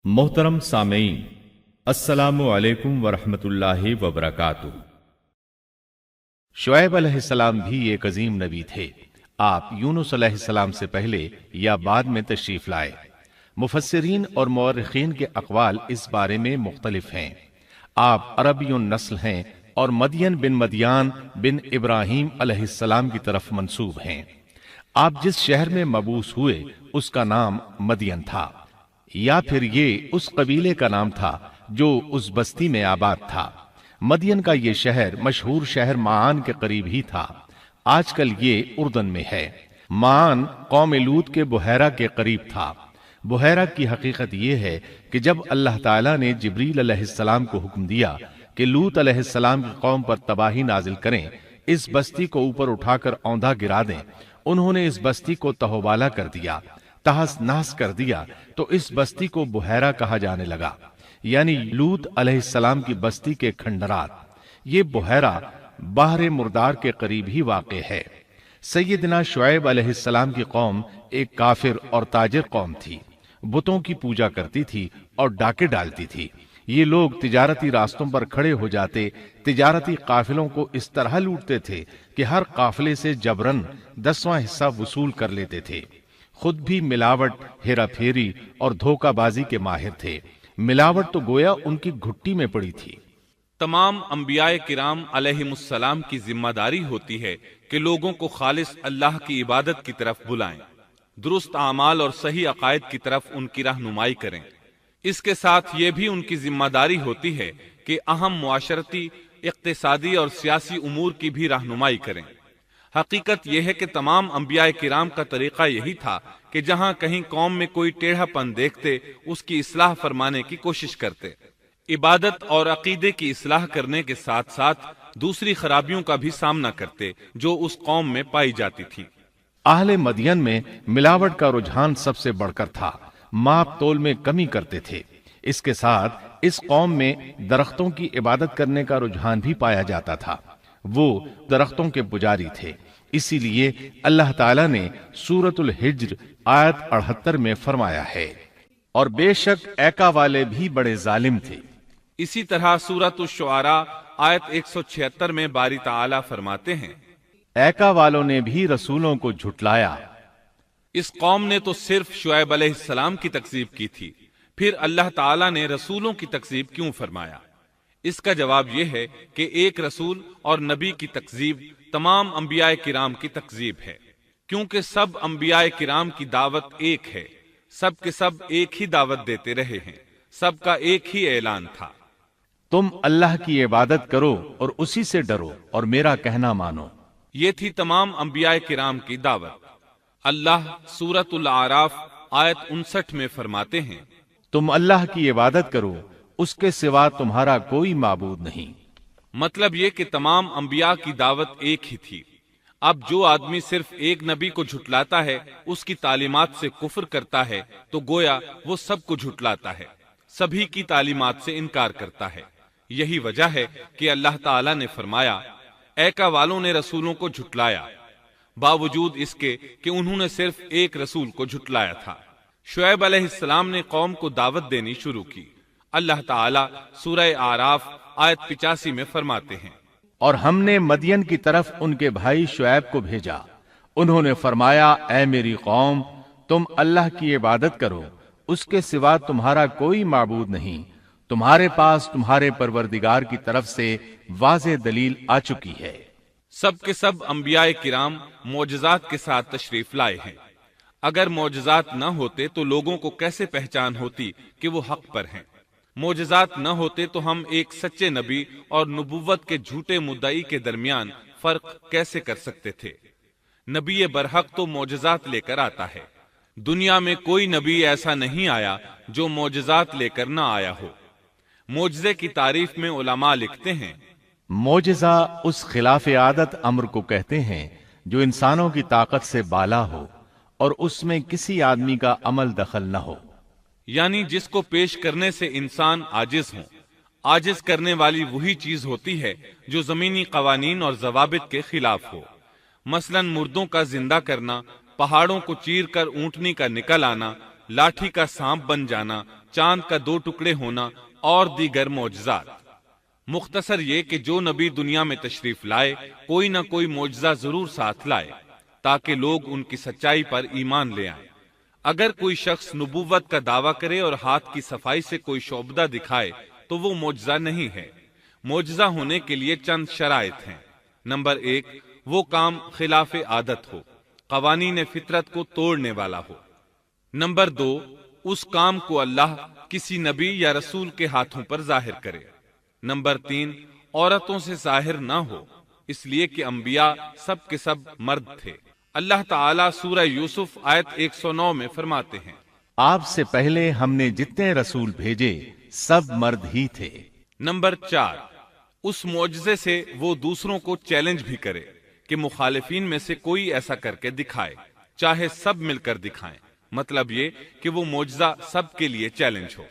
मोहतरम सामेईन, अस्सलामु अलैकुम वरहमतुल्लाहि वबरकातुह। शुएब अलैहिस्सलाम भी एक अजीम नबी थे। आप यूनुस अलैहिस्सलाम से पहले या बाद में तशरीफ लाए। मुफस्सिरीन और मौर्रिखीन के अक़वाल इस बारे में मुख्तलिफ हैं। आप अरबियुन नस्ल हैं और मदियन बिन मदियान बिन इब्राहीम अलैहिस्सलाम की तरफ मंसूब हैं। आप जिस शहर में मबूस हुए उसका नाम मदियन था, या फिर ये उस कबीले का नाम था जो उस बस्ती में आबाद था। मदियन का ये शहर मशहूर शहर माआन के करीब ही था। आजकल ये उर्दन में है। माआन कौम लूत के बुहैरा के करीब था। बुहैरा की हकीकत ये है कि जब अल्लाह ताला ने जिब्रील अलैहिस्सलाम को हुक्म दिया कि लूत अलैहिस्सलाम की कौम पर तबाही नाजिल करें, इस बस्ती को ऊपर उठाकर औंधा गिरा दें, उन्होंने इस बस्ती को तहोबाला कर दिया, तहस नहस कर दिया, तो इस बस्ती को बुहैरा कहा जाने लगा, यानी लूत अलैहिस्सलाम की बस्ती के खंडरात। ये बुहैरा बहरे मुर्दार के करीब ही वाक़े है। सैयदना शुएब अलैहिस्सलाम की कौम एक काफिर और ताजिर कौम थी। बुतों की पूजा करती थी और डाके डालती थी। ये लोग तिजारती रास्तों पर खड़े हो जाते, तिजारती काफिलों को इस तरह लूटते थे कि हर काफिले से जबरन 10वां हिस्सा वसूल कर लेते थे। खुद भी मिलावट, हेरा फेरी और धोखाबाजी के माहिर थे। मिलावट तो गोया उनकी घुट्टी में पड़ी थी। तमाम अंबियाए किराम अलैहिमुस्सलाम की जिम्मेदारी होती है कि लोगों को खालिस अल्लाह की इबादत की तरफ बुलाएं, दुरुस्त आमाल और सही अकायद की तरफ उनकी रहनुमाई करें। इसके साथ ये भी उनकी जिम्मेदारी होती है कि अहम मुआशरती, इक्तिसादी और सियासी उमूर की भी रहनुमाई करें। हकीकत यह है कि तमाम अंबियाए किराम का तरीका यही था कि जहां कहीं कौम में कोई टेढ़ापन देखते उसकी इस्लाह फरमाने की कोशिश करते। इबादत और अकीदे की इस्लाह करने के साथ साथ दूसरी खराबियों का भी सामना करते जो उस कौम में पाई जाती थी। आहले मदियन में मिलावट का रुझान सबसे बढ़कर था। माप तोल में कमी करते थे। इसके साथ इस कौम में दरख्तों की इबादत करने का रुझान भी पाया जाता था। वो दरख्तों के पुजारी थे। इसीलिए अल्लाह ताला ने सूरतुल हिज्र आयत 78 में फरमाया है, और बेशक ऐका वाले भी बड़े जालिम थे। इसी तरह सूरतुल शुआरा आयत 176 में बारी ताला फरमाते हैं, ऐका वालों ने भी रसूलों को झुटलाया। इस कौम ने तो सिर्फ शुएब अलैहिस्सलाम की तकजीब की थी, फिर अल्लाह ताला ने रसूलों की तकजीब क्यों फरमाया? इसका जवाब यह है कि एक रसूल और नबी की तकजीब तमाम अंबियाए किराम की तकजीब है, क्योंकि सब अंबियाए किराम की दावत एक है। सब के सब एक ही दावत देते रहे हैं, सबका एक ही ऐलान था, तुम अल्लाह की इबादत करो और उसी से डरो और मेरा कहना मानो। ये थी तमाम अंबियाए किराम की दावत। अल्लाह सूरतुल आराफ आयत 59 में फरमाते हैं, तुम अल्लाह की इबादत करो, उसके सिवा तुम्हारा कोई माबूद नहीं। मतलब ये कि तमाम अंबिया की दावत एक ही थी। अब जो आदमी सिर्फ एक नबी को झुटलाता है, उसकी तालीमात से कुफ्र करता है, तो गोया वो सबको झुटलाता है, सभी की तालीमात से इनकार करता है। यही वजह है कि अल्लाह ताला ने फरमाया, ऐका वालों ने रसूलों को झुटलाया, बावजूद इसके कि उन्होंने सिर्फ एक रसूल को झुटलाया था। शुएब अलैहिस्सलाम ने कौम को दावत देनी शुरू की। अल्लाह ताला सूरह आराफ आयत 85 में फरमाते हैं, और हमने मदियन की तरफ उनके भाई शुएब को भेजा। उन्होंने फरमाया, ऐ मेरी कौम, तुम अल्लाह की इबादत करो, उसके सिवा तुम्हारा कोई माबूद नहीं। तुम्हारे पास तुम्हारे परवरदिगार की तरफ से वाज़ेह दलील आ चुकी है। सब के सब अंबियाए किराम मोजज़ात के साथ तशरीफ लाए हैं। अगर मोजज़ात न होते तो लोगों को कैसे पहचान होती कि वो हक पर हैं? मोजज़ात न होते तो हम एक सच्चे नबी और नबुव्वत के झूठे मुद्दई के दरमियान फर्क कैसे कर सकते थे? नबी बरहक तो मोजज़ात लेकर आता है। दुनिया में कोई नबी ऐसा नहीं आया जो मोजज़ात लेकर न आया हो। मोजज़े की तारीफ में उलमा लिखते हैं, मोजज़ा उस खिलाफ आदत अम्र को कहते हैं जो इंसानों की ताकत से बाला हो और उसमें किसी आदमी का अमल दखल न हो, यानी जिसको पेश करने से इंसान आजिज हो। आजिज करने वाली वही चीज होती है जो जमीनी कवानीन और जवाबित के खिलाफ हो। मसलन मुर्दों का जिंदा करना, पहाड़ों को चीर कर ऊंटनी का निकल आना, لاٹھی کا سانپ بن جانا، چاند کا 2 ٹکڑے ہونا اور دیگر معجزات۔ مختصر یہ کہ جو نبی دنیا میں تشریف لائے کوئی نہ کوئی معجزہ ضرور ساتھ لائے تاکہ لوگ ان کی سچائی پر ایمان لے آئیں۔ اگر کوئی شخص نبوت کا دعویٰ کرے اور ہاتھ کی صفائی سے کوئی شعبدہ دکھائے تو وہ معجزہ نہیں ہے۔ معجزہ ہونے کے لیے چند شرائط ہیں۔ نمبر 1، وہ کام خلاف عادت ہو، قوانین فطرت کو توڑنے والا ہو۔ نمبر 2، اس کام کو اللہ کسی نبی یا رسول کے ہاتھوں پر ظاہر کرے۔ نمبر 3، عورتوں سے ظاہر نہ ہو، اس لیے کہ انبیاء سب کے سب مرد تھے۔ اللہ تعالیٰ سورہ یوسف آیت 109 میں فرماتے ہیں، آپ سے پہلے ہم نے جتنے رسول بھیجے سب مرد ہی تھے۔ نمبر 4، اس معجزے سے وہ دوسروں کو چیلنج بھی کرے کہ مخالفین میں سے کوئی ایسا کر کے دکھائے، چاہے سب مل کر دکھائیں، مطلب یہ کہ وہ معجزہ سب کے لیے چیلنج ہو۔